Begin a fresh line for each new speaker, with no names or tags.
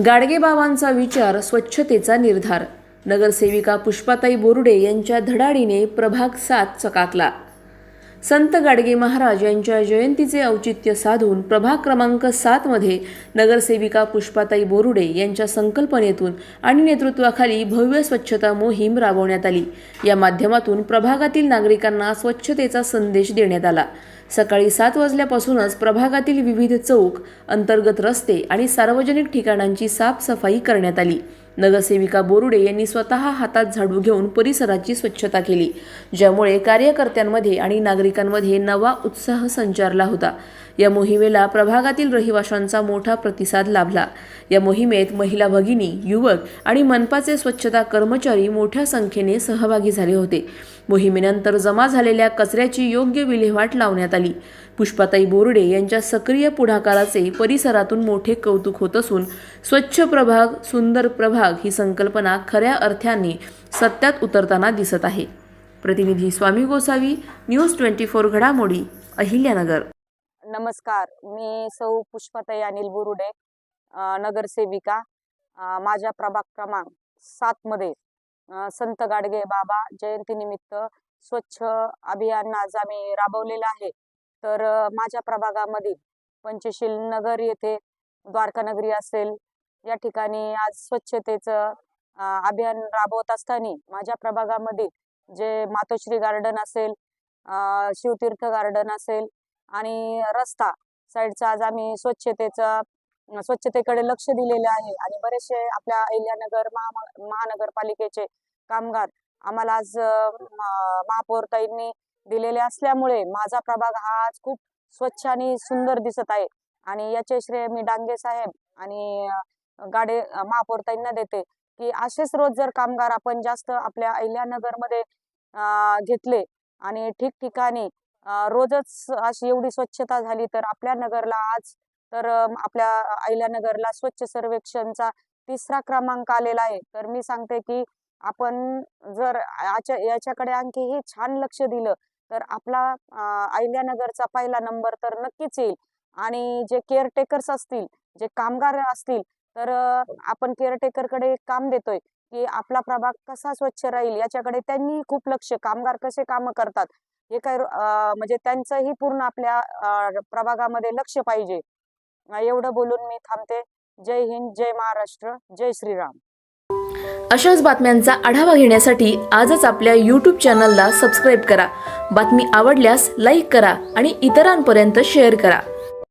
गाडगेबाबांचा विचार, स्वच्छतेचा निर्धार. नगरसेविका पुष्पाताई बोरुडे यांच्या धडाडीने प्रभाग 7 चकाकला. संत गाडगे महाराज यांच्या जयंतीचे औचित्य साधून प्रभाग क्रमांक 7 मध्ये नगरसेविका पुष्पाताई बोरुडे यांच्या संकल्पनेतून आणि नेतृत्वाखाली भव्य स्वच्छता मोहीम राबवण्यात आली. या माध्यमातून प्रभागातील नागरिकांना स्वच्छतेचा संदेश देण्यात आला. सकाळी 7 वाजल्यापासूनच प्रभागातील विविध चौक, अंतर्गत रस्ते आणि सार्वजनिक ठिकाणांची साफसफाई करण्यात आली. नगरसेविका बोरुडे यांनी स्वतः हातात झाडू घेऊन परिसराची स्वच्छता केली, ज्यामुळे कार्यकर्त्यांमध्ये आणि नागरिकांमध्ये नवा उत्साह संचारला होता. या मोहिमेला प्रभागातील रहिवाशांचा मोठा प्रतिसाद लाभला. या मोहिमेत महिला भगिनी, युवक आणि मनपाचे स्वच्छता कर्मचारी मोठ्या संख्येने सहभागी झाले होते. मोहिमेनंतर जमा झालेल्या कचऱ्याची योग्य विल्हेवाट लावण्यात आली. पुष्पाताई बोरुडे यांच्या सक्रिय पुढाकाराचे परिसरातून मोठे कौतुक होत असून स्वच्छ प्रभाग सुंदर प्रभाग ही संकल्पना खऱ्या अर्थाने सत्यात उतरताना दिसत आहे. प्रतिनिधी स्वामी गोसावी, न्यूज 24 घडामोडी, अहिल्यानगर.
नमस्कार, मी सौ पुष्पाताई अनिल बोरुडे, नगरसेविका. माझ्या प्रभाग क्रमांक 7 मध्ये संत गाडगे बाबा जयंतीनिमित्त स्वच्छ अभियान आज आम्ही राबवलेलं आहे. तर माझ्या प्रभागामध्ये पंचशील नगर येथे द्वारका नगरी असेल, या ठिकाणी आज स्वच्छतेचं अभियान राबवत असताना माझ्या प्रभागामध्ये जे मातोश्री गार्डन असेल, शिवतीर्थ गार्डन असेल आणि रस्ता साईडचा आज आम्ही स्वच्छतेकडे लक्ष दिलेले आहे. आणि बरेचसे आपल्या अहिल्यानगर महानगरपालिकेचे कामगार आम्हाला आज महापौरताईंनी दिलेले असल्यामुळे माझा प्रभाग हा आज खूप स्वच्छ आणि सुंदर दिसत आहे. आणि याचे श्रेय मी डांगे साहेब आणि महापौरताईंना देते की असेच रोज जर कामगार आपण जास्त आपल्या अहिल्यानगर मध्ये घेतले आणि ठिकठिकाणी रोजच अशी एवढी स्वच्छता झाली तर आपल्या नगरला आज तर आपल्या अहिल्यानगरला स्वच्छ सर्वेक्षणचा 3रा क्रमांक आलेला आहे. तर मी सांगते की आपण जर याच्याकडे आणखीही छान लक्ष दिलं तर आपला अहिल्यानगरचा पहिला नंबर तर नक्कीच येईल. आणि जे केअरटेकर्स असतील, जे कामगार असतील, तर आपण केअरटेकरकडे काम देतोय की आपला प्रभाग कसा स्वच्छ राहील याच्याकडे त्यांनी खूप लक्ष, कामगार कसे काम करतात हे काय म्हणजे त्यांचंही पूर्ण आपल्या प्रभागामध्ये लक्ष पाहिजे. एवढं बोलून मी थांबते. जय हिंद, जय महाराष्ट्र, जय श्रीराम.
अशाच बातम्यांचा आढावा घेण्यासाठी आजच आपल्या YouTube चॅनलला सबस्क्राईब करा. बातमी आवडल्यास लाईक करा आणि इतरांपर्यंत शेअर करा.